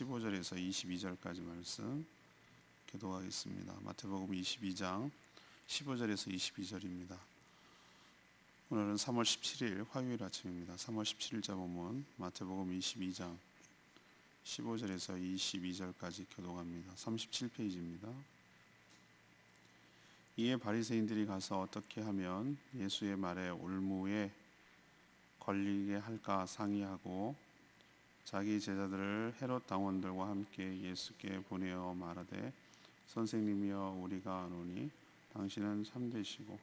15절에서 22절까지 말씀 교도하겠습니다. 마태복음 22장 15절에서 22절입니다. 오늘은 3월 17일 화요일 아침입니다. 3월 17일자 본문 마태복음 22장 15절에서 22절까지 교도합니다. 37페이지입니다. 이에 바리새인들이 가서 어떻게 하면 예수의 말에 올무에 걸리게 할까 상의하고 자기 제자들을 헤롯 당원들과 함께 예수께 보내어 말하되 선생님이여 우리가 아노니 당신은 참되시고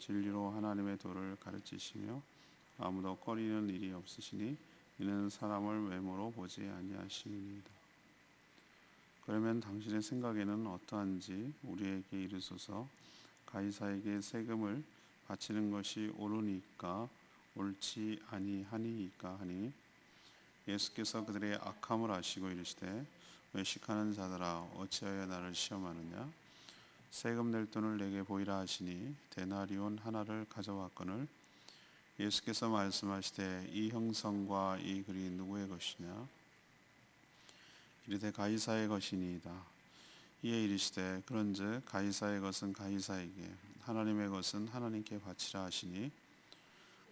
진리로 하나님의 도를 가르치시며 아무도 꺼리는 일이 없으시니 이는 사람을 외모로 보지 아니하시니이다. 그러면 당신의 생각에는 어떠한지 우리에게 이르소서. 가이사에게 세금을 바치는 것이 옳으니까 옳지 아니하니이까 하니 예수께서 그들의 악함을 아시고 이르시되 외식하는 자들아 어찌하여 나를 시험하느냐. 세금 낼 돈을 내게 보이라 하시니 데나리온 하나를 가져왔거늘 예수께서 말씀하시되 이 형성과 이 글이 누구의 것이냐. 이르되 가이사의 것이니이다. 이에 이르시되 그런즉 가이사의 것은 가이사에게 하나님의 것은 하나님께 바치라 하시니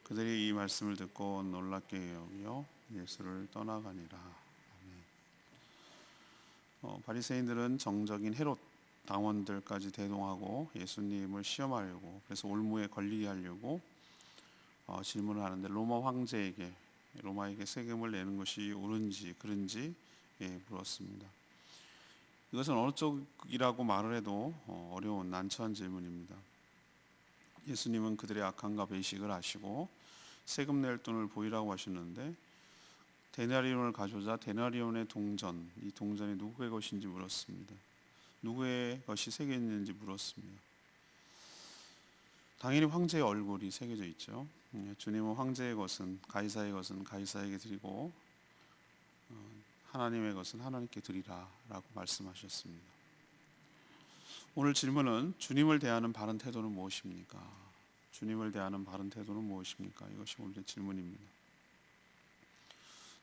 그들이 이 말씀을 듣고 놀랍게 여겨 예수를 떠나가니라. 바리새인들은 정적인 헤롯 당원들까지 대동하고 예수님을 시험하려고, 그래서 올무에 걸리게 하려고 질문을 하는데 로마에게 세금을 내는 것이 옳은지 그른지 물었습니다. 이것은 어느 쪽이라고 말을 해도 어려운 난처한 질문입니다. 예수님은 그들의 악함과 배식을 아시고 세금 낼 돈을 보이라고 하셨는데 데나리온을 가져오자 데나리온의 동전, 이 동전이 누구의 것인지 물었습니다. 누구의 것이 새겨 있는지 물었습니다. 당연히 황제의 얼굴이 새겨져 있죠. 주님은 황제의 것은 가이사에게 드리고 하나님의 것은 하나님께 드리라 라고 말씀하셨습니다. 오늘 질문은 주님을 대하는 바른 태도는 무엇입니까? 주님을 대하는 바른 태도는 무엇입니까? 이것이 오늘의 질문입니다.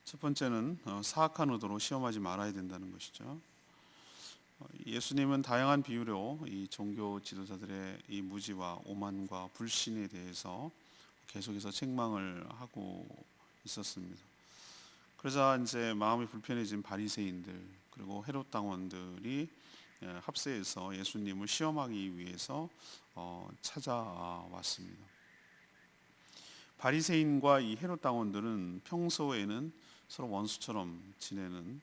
첫 번째는 사악한 의도로 시험하지 말아야 된다는 것이죠. 예수님은 다양한 비유로 이 종교 지도자들의 이 무지와 오만과 불신에 대해서 계속해서 책망을 하고 있었습니다. 그러자 이제 마음이 불편해진 바리새인들 그리고 헤롯 당원들이 합세해서 예수님을 시험하기 위해서 찾아왔습니다. 바리새인과 이 헤롯 당원들은 평소에는 서로 원수처럼 지내는,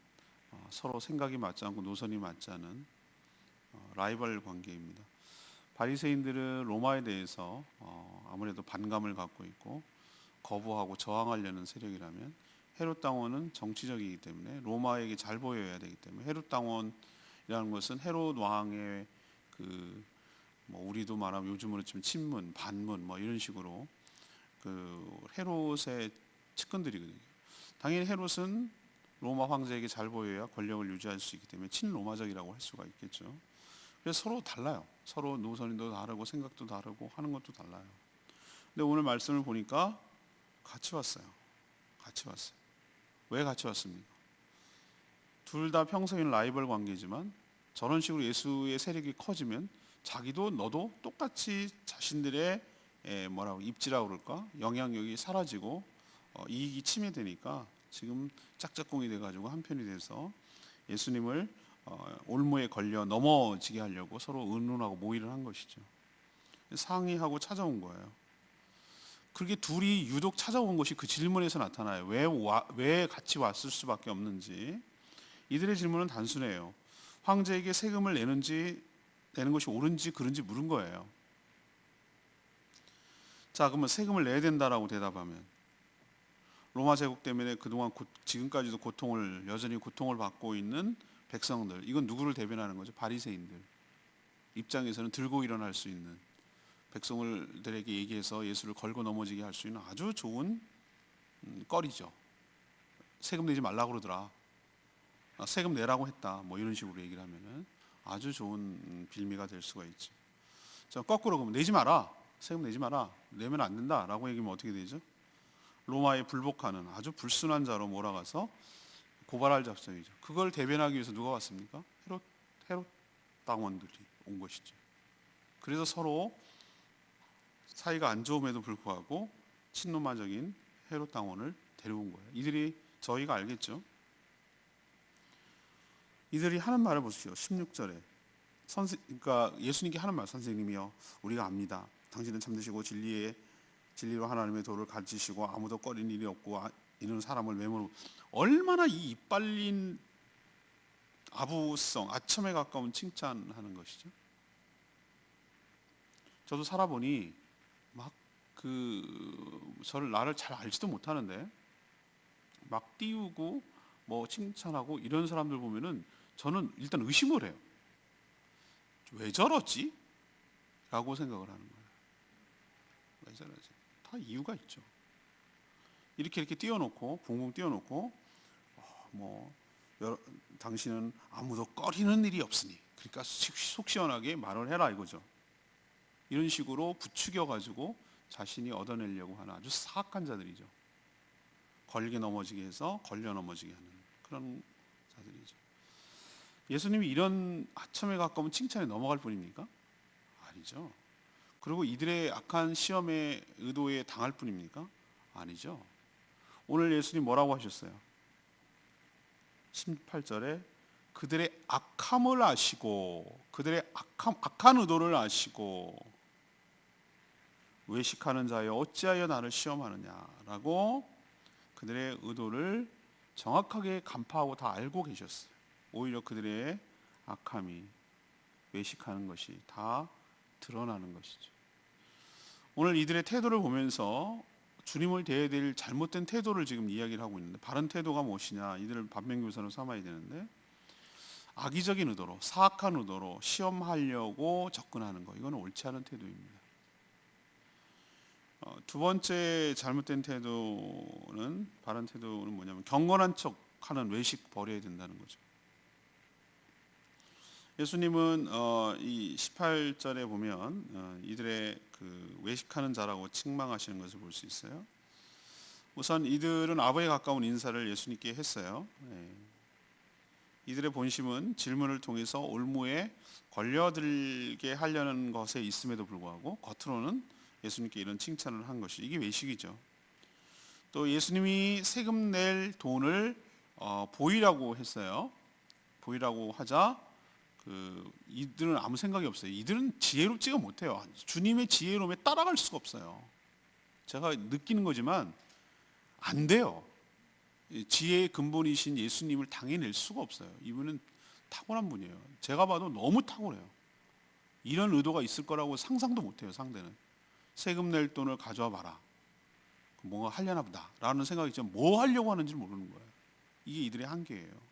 서로 생각이 맞지 않고 노선이 맞지 않은 라이벌 관계입니다. 바리새인들은 로마에 대해서 아무래도 반감을 갖고 있고 거부하고 저항하려는 세력이라면 헤롯 당원은 정치적이기 때문에 로마에게 잘 보여야 되기 때문에 헤롯 당원이라는 것은 헤롯 왕의 우리도 말하면 요즘으로 치면 친문, 반문 이런 식으로 헤롯의 측근들이거든요. 당연히 헤롯은 로마 황제에게 잘 보여야 권력을 유지할 수 있기 때문에 친로마적이라고 할 수가 있겠죠. 그래서 서로 달라요. 서로 노선도 다르고 생각도 다르고 하는 것도 달라요. 근데 오늘 말씀을 보니까 같이 왔어요. 왜 같이 왔습니까? 둘 다 평소에는 라이벌 관계지만 저런 식으로 예수의 세력이 커지면 자기도 너도 똑같이 자신들의 입지라고 그럴까? 영향력이 사라지고 이익이 침해되니까 지금 짝짝꿍이 돼가지고 한편이 돼서 예수님을 올무에 걸려 넘어지게 하려고 서로 의논하고 모의를 한 것이죠. 상의하고 찾아온 거예요. 그렇게 둘이 유독 찾아온 것이 그 질문에서 나타나요. 왜 같이 왔을 수밖에 없는지. 이들의 질문은 단순해요. 황제에게 세금을 내는 것이 옳은지 그른지 물은 거예요. 자, 그러면 세금을 내야 된다라고 대답하면 로마 제국 때문에 그동안 지금까지도 여전히 고통을 받고 있는 백성들, 이건 누구를 대변하는 거죠? 바리새인들 입장에서는 들고 일어날 수 있는, 백성들에게 얘기해서 예수를 걸고 넘어지게 할 수 있는 아주 좋은 거리죠. 세금 내지 말라고 그러더라, 세금 내라고 했다, 이런 식으로 얘기를 하면은 아주 좋은 빌미가 될 수가 있죠. 자, 거꾸로 그러면 내지 마라, 세금 내지 마라, 내면 안 된다라고 얘기하면 어떻게 되죠? 로마에 불복하는 아주 불순한 자로 몰아가서 고발할 작정이죠. 그걸 대변하기 위해서 누가 왔습니까? 헤롯 당원들이 온 것이죠. 그래서 서로 사이가 안 좋음에도 불구하고 친로마적인 헤롯 당원을 데려온 거예요. 이들이 저희가 알겠죠. 이들이 하는 말을 보십시오. 16절에 그러니까 예수님께 하는 말, 선생님이여 우리가 압니다. 당신은 참되시고 진리로 하나님의 도를 가르치시고 아무도 꺼린 일이 없고 이런 사람을 외모로 얼마나 이 이빨린 아부성, 아첨에 가까운 칭찬하는 것이죠. 저도 살아보니 막 나를 잘 알지도 못하는데 막 띄우고 뭐 칭찬하고 이런 사람들 보면은 저는 일단 의심을 해요. 왜 저러지? 라고 생각을 하는 거예요. 왜 저러지? 다 이유가 있죠. 이렇게 띄워놓고 붕붕 띄워놓고 당신은 아무도 꺼리는 일이 없으니 그러니까 속 시원하게 말을 해라 이거죠. 이런 식으로 부추겨 가지고 자신이 얻어내려고 하는 아주 사악한 자들이죠. 걸게 넘어지게 해서 걸려 넘어지게 하는 그런 자들이죠. 예수님이 이런 하첨에 가까운 칭찬에 넘어갈 뿐입니까? 아니죠. 그리고 이들의 악한 시험의 의도에 당할 뿐입니까? 아니죠. 오늘 예수님 뭐라고 하셨어요? 18절에 그들의 악함을 아시고 그들의 악한 의도를 아시고 외식하는 자여 어찌하여 나를 시험하느냐라고 그들의 의도를 정확하게 간파하고 다 알고 계셨어요. 오히려 그들의 악함이 외식하는 것이 다 드러나는 것이죠. 오늘 이들의 태도를 보면서 주님을 대해야 될 잘못된 태도를 지금 이야기를 하고 있는데 바른 태도가 무엇이냐 이들을 반면교사로 삼아야 되는데 악의적인 의도로 사악한 의도로 시험하려고 접근하는 거 이건 옳지 않은 태도입니다. 두 번째 잘못된 태도는 바른 태도는 뭐냐면 경건한 척하는 외식 버려야 된다는 거죠. 예수님은 이 18절에 보면 이들의 그 외식하는 자라고 책망하시는 것을 볼 수 있어요. 우선 이들은 아버에 가까운 인사를 예수님께 했어요. 이들의 본심은 질문을 통해서 올무에 걸려들게 하려는 것에 있음에도 불구하고 겉으로는 예수님께 이런 칭찬을 한 것이 이게 외식이죠. 또 예수님이 세금 낼 돈을 보이라고 했어요. 보이라고 하자 이들은 아무 생각이 없어요. 이들은 지혜롭지가 못해요. 주님의 지혜로움에 따라갈 수가 없어요. 제가 느끼는 거지만 안 돼요. 지혜의 근본이신 예수님을 당해낼 수가 없어요. 이분은 타고난 분이에요. 제가 봐도 너무 탁월해요. 이런 의도가 있을 거라고 상상도 못해요. 상대는 세금 낼 돈을 가져와 봐라. 뭔가 하려나 보다 라는 생각이 있지만 뭐 하려고 하는지 모르는 거예요. 이게 이들의 한계예요.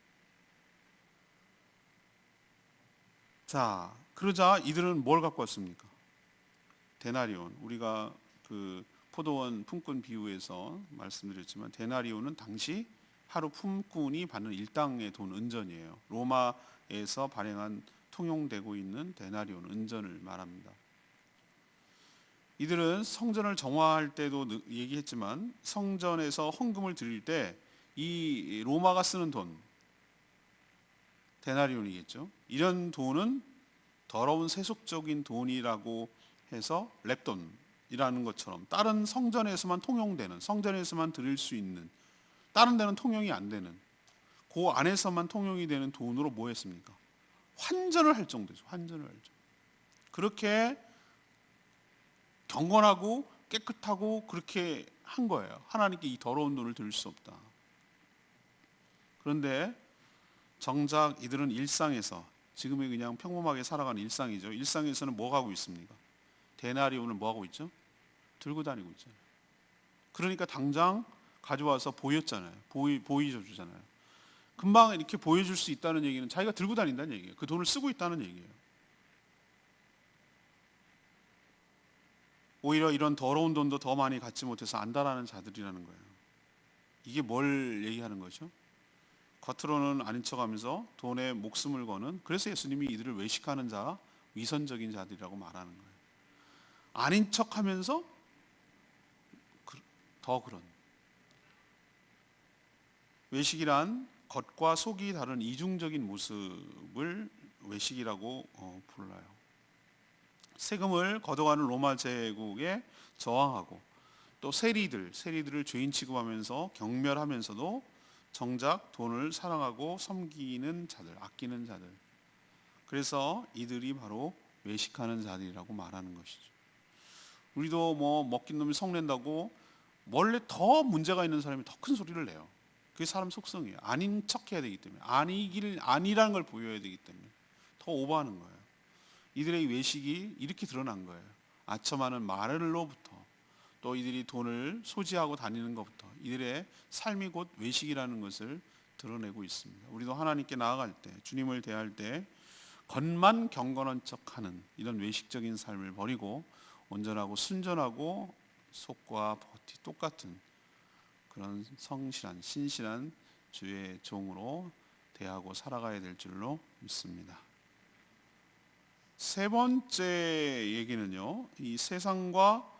자, 그러자 이들은 뭘 갖고 왔습니까? 데나리온. 우리가 그 포도원 품꾼 비유에서 말씀드렸지만 데나리온은 당시 하루 품꾼이 받는 일당의 돈 은전이에요. 로마에서 발행한 통용되고 있는 데나리온 은전을 말합니다. 이들은 성전을 정화할 때도 얘기했지만 성전에서 헌금을 드릴 때 이 로마가 쓰는 돈 데나리온이겠죠. 이런 돈은 더러운 세속적인 돈이라고 해서 랩돈이라는 것처럼 다른 성전에서만 통용되는 성전에서만 드릴 수 있는 다른 데는 통용이 안 되는 그 안에서만 통용이 되는 돈으로 뭐 했습니까? 환전을 할 정도죠. 환전을 할 정도. 그렇게 경건하고 깨끗하고 그렇게 한 거예요. 하나님께 이 더러운 돈을 드릴 수 없다. 그런데 정작 이들은 일상에서 지금의 그냥 평범하게 살아가는 일상이죠. 일상에서는 뭐 하고 있습니까? 데나리온을 뭐 하고 있죠? 들고 다니고 있잖아요. 그러니까 당장 가져와서 보였잖아요. 보여줘 주잖아요. 금방 이렇게 보여줄 수 있다는 얘기는 자기가 들고 다닌다는 얘기예요. 그 돈을 쓰고 있다는 얘기예요. 오히려 이런 더러운 돈도 더 많이 갖지 못해서 안달하는 자들이라는 거예요. 이게 뭘 얘기하는 거죠? 겉으로는 아닌 척하면서 돈에 목숨을 거는 그래서 예수님이 이들을 외식하는 자, 위선적인 자들이라고 말하는 거예요. 아닌 척하면서 더 그런 외식이란 겉과 속이 다른 이중적인 모습을 외식이라고 불러요. 세금을 걷어가는 로마 제국에 저항하고 또 세리들을 죄인 취급하면서 경멸하면서도 정작 돈을 사랑하고 섬기는 자들, 아끼는 자들. 그래서 이들이 바로 외식하는 자들이라고 말하는 것이죠. 우리도 뭐 먹긴 놈이 성낸다고 원래 더 문제가 있는 사람이 더 큰 소리를 내요. 그게 사람 속성이에요. 아닌 척해야 되기 때문에, 아니라는 걸 보여야 되기 때문에 더 오버하는 거예요. 이들의 외식이 이렇게 드러난 거예요. 아첨하는 말로부터 또 이들이 돈을 소지하고 다니는 것부터 이들의 삶이 곧 외식이라는 것을 드러내고 있습니다. 우리도 하나님께 나아갈 때, 주님을 대할 때 겉만 경건한 척하는 이런 외식적인 삶을 버리고 온전하고 순전하고 속과 겉이 똑같은 그런 성실한 신실한 주의 종으로 대하고 살아가야 될 줄로 믿습니다. 세 번째 얘기는요, 이 세상과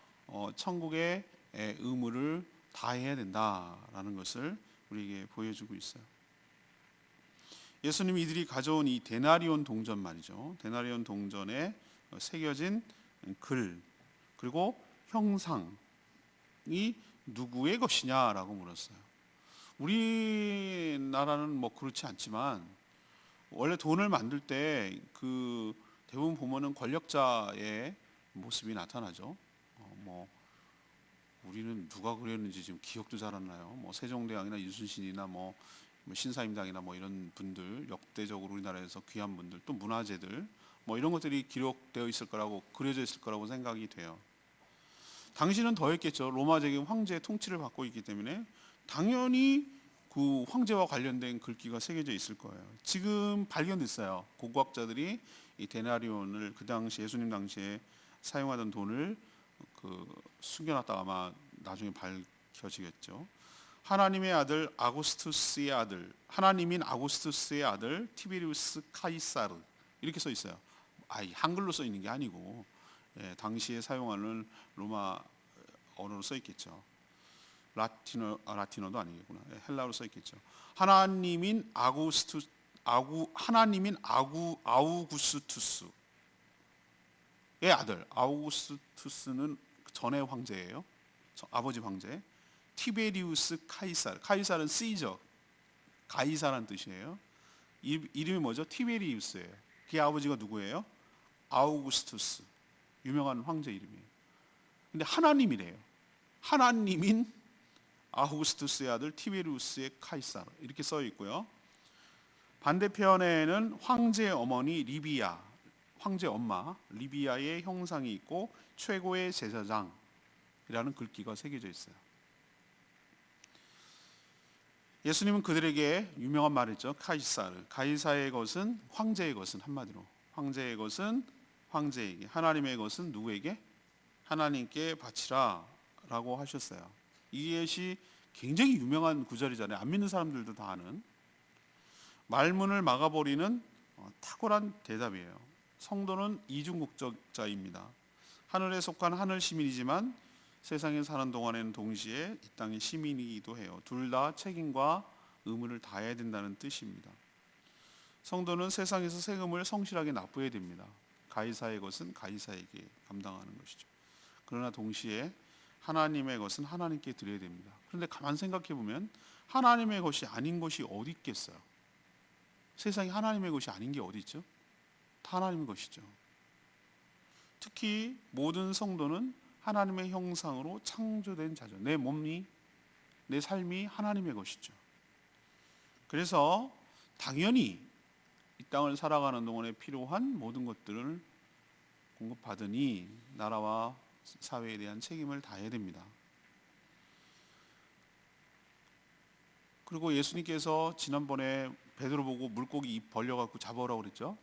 천국의 의무를 다해야 된다라는 것을 우리에게 보여주고 있어요. 예수님이 이들이 가져온 이 데나리온 동전 말이죠. 데나리온 동전에 새겨진 글 그리고 형상이 누구의 것이냐라고 물었어요. 우리나라는 뭐 그렇지 않지만 원래 돈을 만들 때 그 대부분 보면은 권력자의 모습이 나타나죠. 뭐 우리는 누가 그렸는지 지금 기억도 잘 안 나요. 뭐 세종대왕이나 유순신이나 뭐 신사임당이나 뭐 이런 분들, 역대적으로 우리나라에서 귀한 분들, 또 문화재들 뭐 이런 것들이 기록되어 있을 거라고, 그려져 있을 거라고 생각이 돼요. 당시는 더했겠죠. 로마 제국 황제의 통치를 받고 있기 때문에 당연히 그 황제와 관련된 글귀가 새겨져 있을 거예요. 지금 발견됐어요. 고고학자들이 이 데나리온을 그 당시 예수님 당시에 사용하던 돈을 숨겨놨다가 아마 나중에 밝혀지겠죠. 하나님의 아들 아구스투스의 아들, 하나님인 아구스투스의 아들 티베리우스 카이사르 이렇게 써 있어요. 한글로 써 있는 게 아니고 당시에 사용하는 로마 언어로 써 있겠죠. 라틴어도 아니겠구나. 헬라어로 써 있겠죠. 하나님인 아우구스투스의 아들. 아우구스투스는 전의 황제예요. 아버지 황제. 티베리우스 카이사르. 카이사르는 시저, 가이사라는 뜻이에요. 이름이 뭐죠? 티베리우스예요. 그의 아버지가 누구예요? 아우구스투스. 유명한 황제 이름이에요. 근데 하나님이래요. 하나님인 아우구스투스의 아들 티베리우스의 카이사르 이렇게 써 있고요. 반대편에는 황제의 어머니 리비아, 황제 엄마 리비아의 형상이 있고 최고의 제사장이라는 글귀가 새겨져 있어요. 예수님은 그들에게 유명한 말이죠. 카이사르. 가이사의 것은 황제의 것은 한마디로 황제의 것은 황제에게, 하나님의 것은 누구에게? 하나님께 바치라 라고 하셨어요. 이것이 굉장히 유명한 구절이잖아요. 안 믿는 사람들도 다 아는. 말문을 막아버리는 탁월한 대답이에요. 성도는 이중국적자입니다. 하늘에 속한 하늘 시민이지만 세상에 사는 동안에는 동시에 이 땅의 시민이기도 해요. 둘 다 책임과 의무를 다해야 된다는 뜻입니다. 성도는 세상에서 세금을 성실하게 납부해야 됩니다. 가이사의 것은 가이사에게 감당하는 것이죠. 그러나 동시에 하나님의 것은 하나님께 드려야 됩니다. 그런데 가만 생각해 보면 하나님의 것이 아닌 것이 어디 있겠어요? 세상에 하나님의 것이 아닌 게 어디 있죠? 다 하나님의 것이죠. 특히 모든 성도는 하나님의 형상으로 창조된 자죠. 내 몸이, 내 삶이 하나님의 것이죠. 그래서 당연히 이 땅을 살아가는 동안에 필요한 모든 것들을 공급받으니 나라와 사회에 대한 책임을 다해야 됩니다. 그리고 예수님께서 지난번에 베드로 보고 물고기 입 벌려갖고 잡아오라고 그랬죠?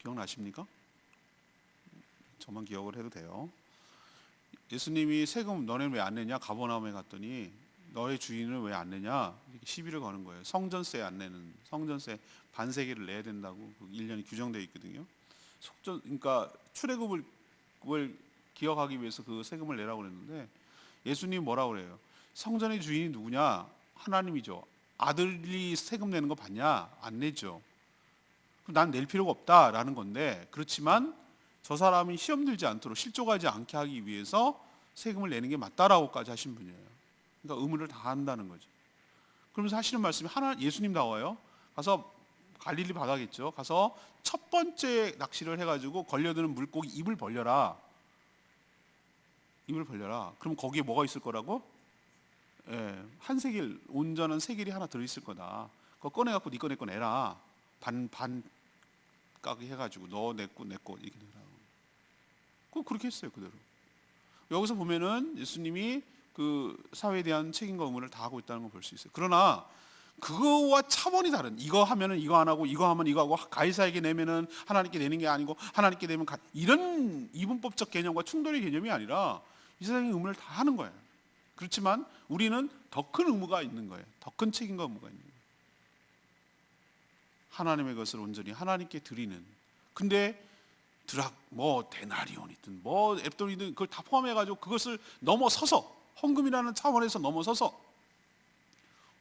기억나십니까? 저만 기억을 해도 돼요. 예수님이 세금 너네는 왜 안 내냐? 가버나움에 갔더니 너의 주인은 왜 안 내냐? 이렇게 시비를 거는 거예요. 성전세 안 내는, 성전세 반세기를 내야 된다고 1년이 규정되어 있거든요. 그러니까 출애굽을 기억하기 위해서 그 세금을 내라고 그랬는데 예수님 뭐라고 그래요? 성전의 주인이 누구냐? 하나님이죠. 아들이 세금 내는 거 봤냐? 안 내죠. 난 낼 필요가 없다라는 건데, 그렇지만 저 사람이 시험 들지 않도록 실족하지 않게 하기 위해서 세금을 내는 게 맞다라고까지 하신 분이에요. 그러니까 의무를 다 한다는 거죠. 그러면서 하시는 말씀이 예수님 나와요. 가서 갈릴리 바다겠죠. 가서 첫 번째 낚시를 해가지고 걸려드는 물고기 입을 벌려라. 입을 벌려라. 그럼 거기에 뭐가 있을 거라고? 예, 한 세겔, 온전한 세겔이 하나 들어있을 거다. 그거 꺼내갖고 네 거 내 거 내라. 반 까기 해가지고 너 내 거 이렇게 내라. 그렇게 했어요, 그대로. 여기서 보면은 예수님이 그 사회에 대한 책임과 의무를 다 하고 있다는 걸 볼 수 있어요. 그러나 그거와 차원이 다른, 이거 하면은 이거 안 하고 이거 하면 이거 하고 가이사에게 내면은 하나님께 내는 게 아니고 하나님께 내면 이런 이분법적 개념과 충돌의 개념이 아니라 이 세상의 의무를 다 하는 거예요. 그렇지만 우리는 더 큰 의무가 있는 거예요. 더 큰 책임과 의무가 있는 거예요. 하나님의 것을 온전히 하나님께 드리는. 근데 데나리온이든 앱돈이든 그걸 다 포함해가지고 그것을 넘어서서, 헌금이라는 차원에서 넘어서서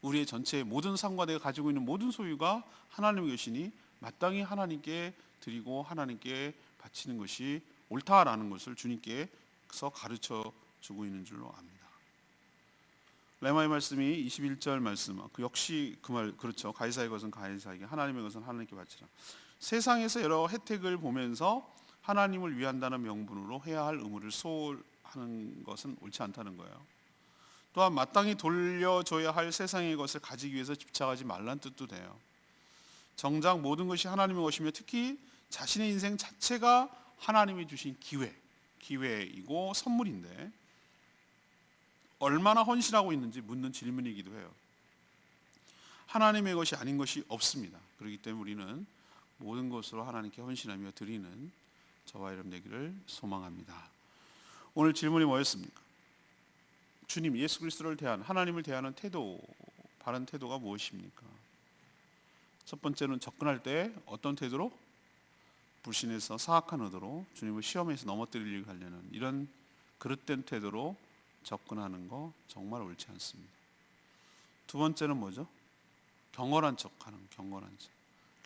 우리의 전체 모든 삶과 내가 가지고 있는 모든 소유가 하나님의 것이니 마땅히 하나님께 드리고 하나님께 바치는 것이 옳다라는 것을 주님께서 가르쳐 주고 있는 줄로 압니다. 레마의 말씀이 21절 말씀, 역시 그 말 그렇죠. 가이사의 것은 가이사에게, 하나님의 것은 하나님께 바치라. 세상에서 여러 혜택을 보면서 하나님을 위한다는 명분으로 해야 할 의무를 소홀하는 것은 옳지 않다는 거예요. 또한 마땅히 돌려줘야 할 세상의 것을 가지기 위해서 집착하지 말란 뜻도 돼요. 정작 모든 것이 하나님의 것이며 특히 자신의 인생 자체가 하나님이 주신 기회이고 선물인데 얼마나 헌신하고 있는지 묻는 질문이기도 해요. 하나님의 것이 아닌 것이 없습니다. 그렇기 때문에 우리는 모든 것으로 하나님께 헌신하며 드리는 저와 여러분 되기를 소망합니다. 오늘 질문이 뭐였습니까? 주님 예수 그리스도를 하나님을 대하는 태도, 바른 태도가 무엇입니까? 첫 번째는 접근할 때 어떤 태도로? 불신해서 사악한 의도로 주님을 시험에서 넘어뜨리려고 하려는 이런 그릇된 태도로 접근하는 거 정말 옳지 않습니다. 두 번째는 뭐죠? 경건한 척하는,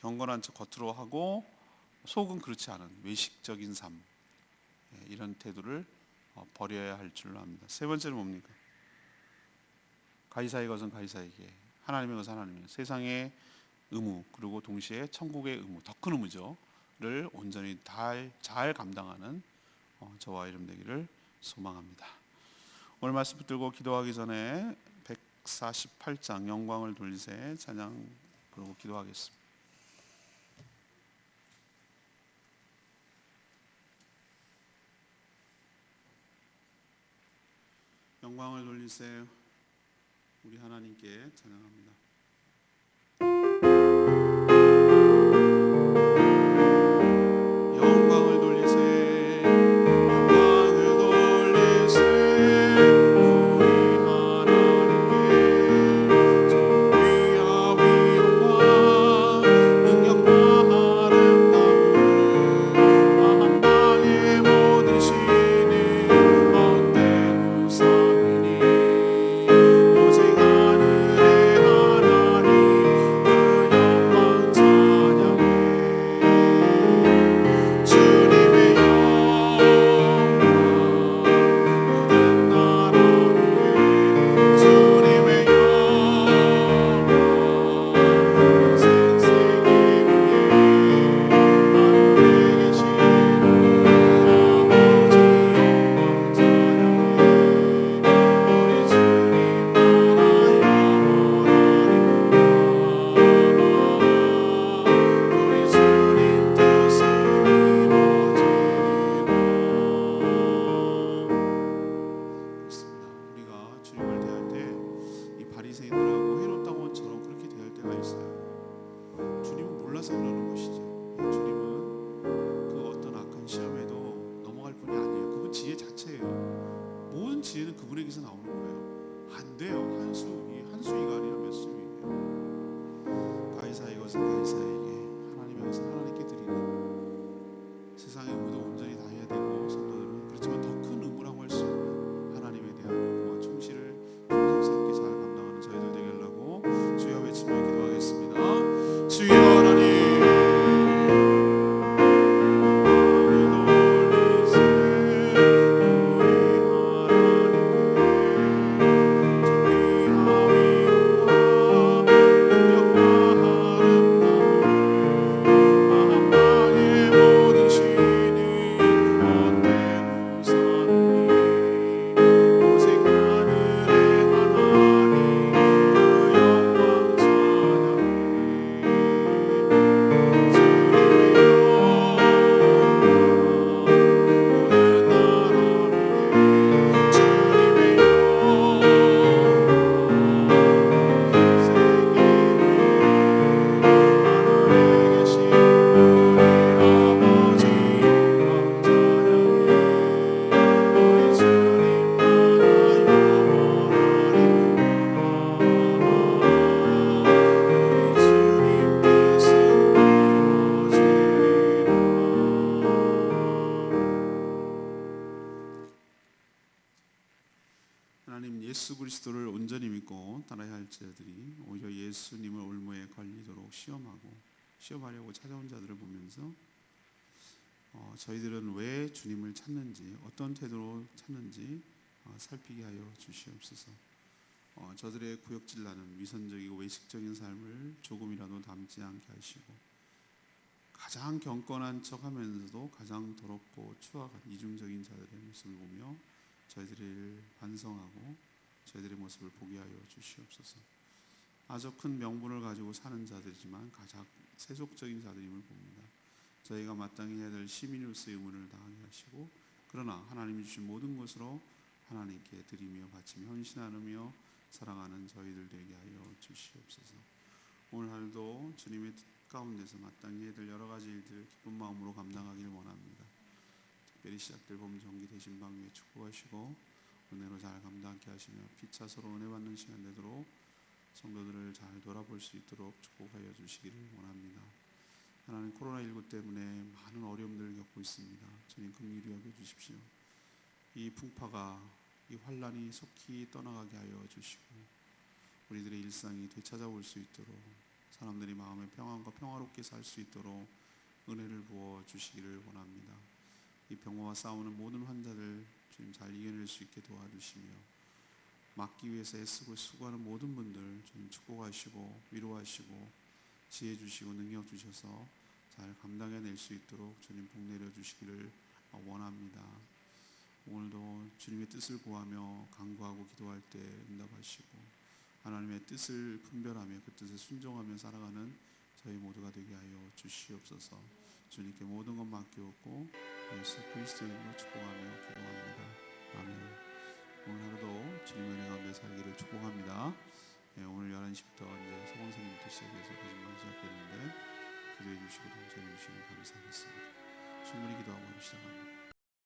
경건한 척 겉으로 하고 속은 그렇지 않은 외식적인 삶, 이런 태도를 버려야 할 줄로 압니다. 세 번째는 뭡니까? 가이사의 것은 가이사에게, 하나님의 것은 하나님에게, 세상의 의무 그리고 동시에 천국의 의무, 더 큰 의무죠,를 온전히 잘 감당하는 저와 여러분 되기를 소망합니다. 오늘 말씀 붙들고 기도하기 전에 148장 영광을 돌리세 찬양 부르고 기도하겠습니다. 영광을 돌리세 우리 하나님께 찬양합니다. 지혜는 그분에게서 나오는 거예요. 안 돼요. 한 수위가 아니라 몇 수위예요. 가이사의 것은 가이사에게, 하나님의 것은 하나님께 드리는, 세상의 의무도 온전히 다 해야 되고 성도들은 그렇지만 더 큰 의무라고 할 수 있는 하나님에 대한 의무와 충실을 충성스럽게 잘 감당하는 저희들 되게 하려고 주여 그리스도를 온전히 믿고 따라야 할 자들이 오히려 예수님을 올무에 걸리도록 시험하려고 찾아온 자들을 보면서 저희들은 왜 주님을 찾는지, 어떤 태도로 찾는지 살피게 하여 주시옵소서. 저들의 구역질 나는 위선적이고 외식적인 삶을 조금이라도 담지 않게 하시고, 가장 경건한 척하면서도 가장 더럽고 추악한 이중적인 자들의 모습을 보며 저희들을 반성하고 저희들의 모습을 보게 하여 주시옵소서. 아주 큰 명분을 가지고 사는 자들이지만 가장 세속적인 자들임을 봅니다. 저희가 마땅히 해야 될 시민으로서의 의무를 다하게 하시고, 그러나 하나님이 주신 모든 것으로 하나님께 드리며 바치며 헌신하며 살아가는 저희들 되게 하여 주시옵소서. 오늘 하루도 주님의 뜻 가운데서 마땅히 해야 될 여러 가지 일들을 기쁜 마음으로 감당하기를 원합니다. 특별히 시작될 봄 정기 대신 방위에 축복하시고 은혜로 잘 감당하게 하시며 피차 서로 은혜 받는 시간 되도록 성도들을 잘 돌아볼 수 있도록 축복하여 주시기를 원합니다. 하나님, 코로나19 때문에 많은 어려움들을 겪고 있습니다. 주님 긍휼히 여겨 주십시오. 이 풍파가, 이 환란이 속히 떠나가게 하여 주시고 우리들의 일상이 되찾아올 수 있도록, 사람들이 마음의 평안과 평화롭게 살 수 있도록 은혜를 부어 주시기를 원합니다. 이 병마와 싸우는 모든 환자들 주님 잘 이겨낼 수 있게 도와주시며, 막기 위해서 애쓰고 수고하는 모든 분들 주님 축복하시고 위로하시고 지혜 주시고 능력 주셔서 잘 감당해낼 수 있도록 주님 복 내려 주시기를 원합니다. 오늘도 주님의 뜻을 구하며 간구하고 기도할 때 응답하시고 하나님의 뜻을 분별하며 그 뜻에 순종하며 살아가는 저희 모두가 되게 하여 주시옵소서. 주님께 모든 것 맡기옵고 예수 그리스도의 이름으로 축복하며 기도합니다. 아멘. 오늘 하루도 주님의 은혜 가운데 살기를 축복합니다. 오늘 11시부터 이제 서원생님부터 시작해서 거짓말 시작되는데 기도해 주시고 동참해 주시면 감사하겠습니다. 충분히 기도하고 시작합니다.